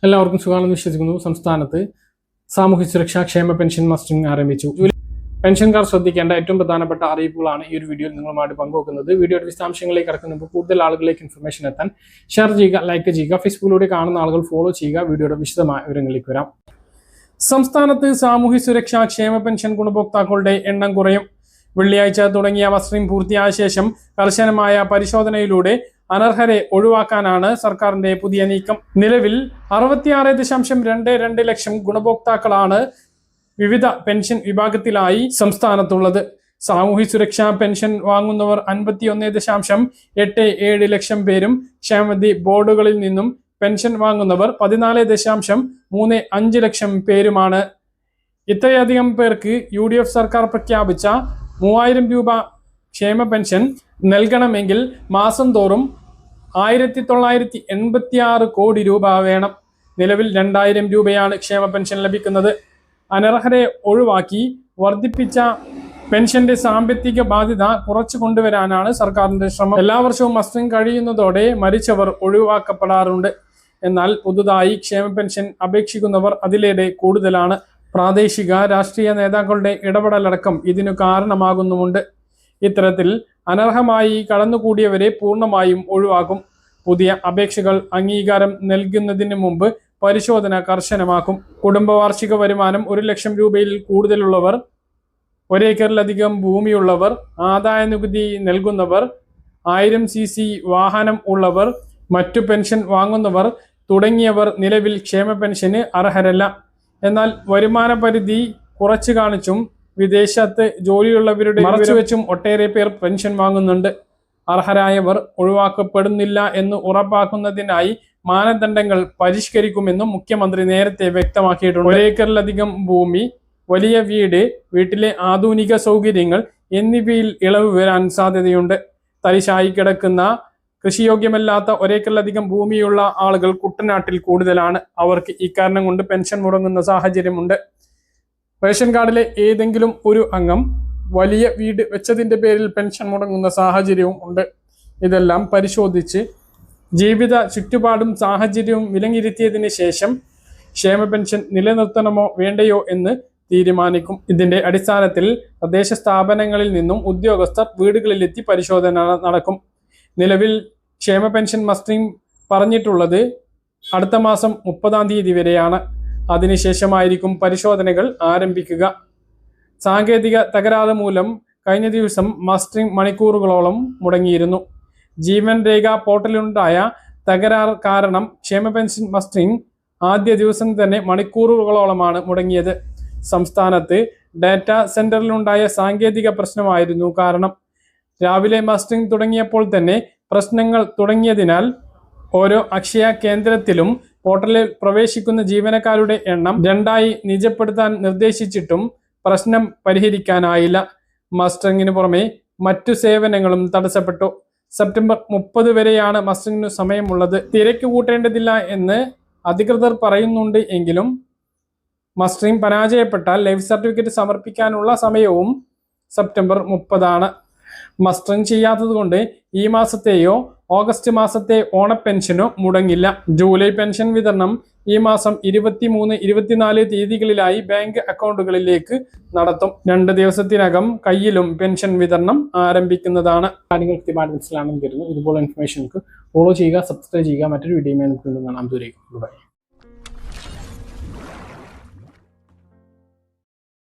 എല്ലാവർക്കും സുഖമാണെന്ന് വിശ്വസിക്കുന്നു. സംസ്ഥാനത്ത് സാമൂഹ്യ സുരക്ഷാ ക്ഷേമ പെൻഷൻ മസ്റ്ററിംഗ് ആരംഭിച്ചു. പെൻഷൻകാർ ശ്രദ്ധിക്കേണ്ട ഏറ്റവും പ്രധാനപ്പെട്ട അറിയിപ്പുകളാണ് ഈ ഒരു വീഡിയോയിൽ നിങ്ങളുമായിട്ട് പങ്കുവെക്കുന്നത്. വീഡിയോയുടെ വിശദാംശങ്ങളിലേക്ക് കടക്കുന്നപ്പോൾ കൂടുതൽ ആളുകളിലേക്ക് ഇൻഫർമേഷൻ എത്താൻ ഷെയർ ചെയ്യുക, ലൈക്ക് ചെയ്യുക, ഫേസ്ബുക്കിലൂടെ കാണുന്ന ആളുകൾ ഫോളോ ചെയ്യുക. വീഡിയോയുടെ വിശദമായ വിവരങ്ങളിലേക്ക് വരാം. സംസ്ഥാനത്ത് സാമൂഹ്യ സുരക്ഷാ ക്ഷേമ പെൻഷൻ ഗുണഭോക്താക്കളുടെ എണ്ണം കുറയും. വെള്ളിയാഴ്ച തുടങ്ങിയ മസ്റ്ററിംഗ് പൂർത്തിയായ ശേഷം കർശനമായ പരിശോധനയിലൂടെ അനർഹരെ ഒഴിവാക്കാനാണ് സർക്കാരിന്റെ പുതിയ നീക്കം. നിലവിൽ 66.22 ലക്ഷം ഗുണഭോക്താക്കളാണ് വിവിധ പെൻഷൻ വിഭാഗത്തിലായി സംസ്ഥാനത്തുള്ളത്. സാമൂഹ്യ സുരക്ഷാ പെൻഷൻ വാങ്ങുന്നവർ 51.87 ലക്ഷം പേരും ക്ഷേമനിധി ബോർഡുകളിൽ നിന്നും പെൻഷൻ വാങ്ങുന്നവർ 14.35 ലക്ഷം പേരുമാണ്. ഇത്രയധികം പേർക്ക് UDF സർക്കാർ പ്രഖ്യാപിച്ച 3000 രൂപ ക്ഷേമ പെൻഷൻ നൽകണമെങ്കിൽ മാസം തോറും 1986 കോടി രൂപ വേണം. നിലവിൽ 2000 രൂപയാണ് ക്ഷേമ പെൻഷൻ ലഭിക്കുന്നത്. അനർഹരെ ഒഴിവാക്കി വർദ്ധിപ്പിച്ച പെൻഷന്റെ സാമ്പത്തിക ബാധ്യത കുറച്ചു കൊണ്ടുവരാനാണ് സർക്കാരിന്റെ ശ്രമം. എല്ലാ വർഷവും മസ്റ്ററിംഗ് കഴിയുന്നതോടെ മരിച്ചവർ ഒഴിവാക്കപ്പെടാറുണ്ട്. എന്നാൽ പുതുതായി ക്ഷേമ പെൻഷൻ അപേക്ഷിക്കുന്നവർ അതിലേറെ കൂടുതലാണ്. പ്രാദേശിക രാഷ്ട്രീയ നേതാക്കളുടെ ഇടപെടലടക്കം ഇതിനു കാരണമാകുന്നുമുണ്ട്. ഇത്തരത്തിൽ അനർഹമായി കടന്നുകൂടിയവരെ പൂർണ്ണമായും ഒഴിവാക്കും. പുതിയ അപേക്ഷകൾ അംഗീകാരം നൽകുന്നതിന് മുമ്പ് പരിശോധന കർശനമാക്കും. കുടുംബ വാർഷിക വരുമാനം 1 ലക്ഷം രൂപയിൽ കൂടുതലുള്ളവർ, 1 ഏക്കറിലധികം ഭൂമിയുള്ളവർ, ആദായ നികുതി നൽകുന്നവർ, 1000 cc വാഹനം ഉള്ളവർ, മറ്റു പെൻഷൻ വാങ്ങുന്നവർ തുടങ്ങിയവർ നിലവിൽ ക്ഷേമ പെൻഷന് അർഹരല്ല. എന്നാൽ വരുമാന പരിധി കുറച്ചു കാണിച്ചും വിദേശത്ത് ജോലിയുള്ളവരുടെ മറച്ചുവെച്ചും ഒട്ടേറെ പേർ പെൻഷൻ വാങ്ങുന്നുണ്ട്. അർഹരായവർ ഒഴിവാക്കപ്പെടുന്നില്ല എന്ന് ഉറപ്പാക്കുന്നതിനായി മാനദണ്ഡങ്ങൾ പരിഷ്കരിക്കുമെന്നും മുഖ്യമന്ത്രി നേരത്തെ വ്യക്തമാക്കിയിട്ടുണ്ട്. 1 ഏക്കറിലധികം ഭൂമി, വലിയ വീട്, വീട്ടിലെ ആധുനിക സൗകര്യങ്ങൾ എന്നിവയിൽ ഇളവ് വരാൻ സാധ്യതയുണ്ട്. തരിശായി കിടക്കുന്ന കൃഷിയോഗ്യമല്ലാത്ത 1 ഏക്കറിലധികം ഭൂമിയുള്ള ആളുകൾ കുട്ടനാട്ടിൽ കൂടുതലാണ്. അവർക്ക് ഇക്കാരണം കൊണ്ട് പെൻഷൻ മുടങ്ങുന്ന സാഹചര്യമുണ്ട്. റേഷൻ കാർഡിലെ ഏതെങ്കിലും ഒരു അംഗം വലിയ വീട് വെച്ചതിൻ്റെ പേരിൽ പെൻഷൻ മുടങ്ങുന്ന സാഹചര്യവും ഉണ്ട്. ഇതെല്ലാം പരിശോധിച്ച് ജീവിത ചുറ്റുപാടും സാഹചര്യവും വിലയിരുത്തിയതിന് ശേഷം ക്ഷേമ പെൻഷൻ നിലനിർത്തണമോ വേണ്ടയോ എന്ന് തീരുമാനിക്കും. ഇതിന്റെ അടിസ്ഥാനത്തിൽ തദ്ദേശ സ്ഥാപനങ്ങളിൽ നിന്നും ഉദ്യോഗസ്ഥർ വീടുകളിലെത്തി പരിശോധന നടക്കും. നിലവിൽ ക്ഷേമ പെൻഷൻ മസ്റ്ററിംഗ് പറഞ്ഞിട്ടുള്ളത് അടുത്ത മാസം 30-ാം തീയതി വരെയാണ്. അതിനുശേഷമായിരിക്കും പരിശോധനകൾ ആരംഭിക്കുക. സാങ്കേതിക തകരാറ് മൂലം കഴിഞ്ഞ ദിവസം മസ്റ്ററിംഗ് മണിക്കൂറുകളോളം മുടങ്ങിയിരുന്നു. ജീവൻ രേഖ പോർട്ടലിലുണ്ടായ തകരാർ കാരണം ക്ഷേമ പെൻഷൻ മസ്റ്ററിംഗ് ആദ്യ ദിവസം തന്നെ മണിക്കൂറുകളോളമാണ് മുടങ്ങിയത്. സംസ്ഥാനത്ത് ഡാറ്റാ സെന്ററിലുണ്ടായ സാങ്കേതിക പ്രശ്നമായിരുന്നു കാരണം. രാവിലെ മസ്റ്ററിംഗ് തുടങ്ങിയപ്പോൾ തന്നെ പ്രശ്നങ്ങൾ തുടങ്ങിയതിനാൽ ഓരോ അക്ഷയ കേന്ദ്രത്തിലും പോർട്ടലിൽ പ്രവേശിക്കുന്ന ജീവനക്കാരുടെ എണ്ണം 2ആയി നിജപ്പെടുത്താൻ നിർദ്ദേശിച്ചിട്ടും പ്രശ്നം പരിഹരിക്കാനായില്ല. മസ്റ്ററിംഗിന് പുറമെ മറ്റു സേവനങ്ങളും തടസ്സപ്പെട്ടു. സെപ്റ്റംബർ 30 വരെയാണ് മസ്റ്ററിംഗിന് സമയമുള്ളത്. തിരക്ക് കൂട്ടേണ്ടതില്ല എന്ന് അധികൃതർ പറയുന്നുണ്ട് എങ്കിലും മസ്റ്ററിംഗ് പരാജയപ്പെട്ടാൽ ലൈഫ് സർട്ടിഫിക്കറ്റ് സമർപ്പിക്കാനുള്ള സമയവും സെപ്റ്റംബർ 30 മസ്റ്ററിംഗ് ചെയ്യാത്തത് കൊണ്ട് ഈ മാസത്തെയോ ഓഗസ്റ്റ് മാസത്തെ ഓണപ്പെൻഷനോ മുടങ്ങില്ല. ജൂലൈ പെൻഷൻ വിതരണം ഈ മാസം 23, 24 തീയതികളിലായി ബാങ്ക് അക്കൗണ്ടുകളിലേക്ക് നടത്തും. 2 ദിവസത്തിനകം കയ്യിലും പെൻഷൻ വിതരണം ആരംഭിക്കുന്നതാണ്. കാര്യങ്ങൾ കൃത്യമായിട്ട് മനസ്സിലാണെന്ന് കരുതുന്നു. ഇതുപോലെ ഇൻഫർമേഷൻക്ക് ഫോളോ ചെയ്യുക, സബ്സ്ക്രൈബ് ചെയ്യുക. മറ്റൊരു വീഡിയോയുമായി നമുക്ക് വീണ്ടും കാണാം. ദൂരേക്കും ബൈ.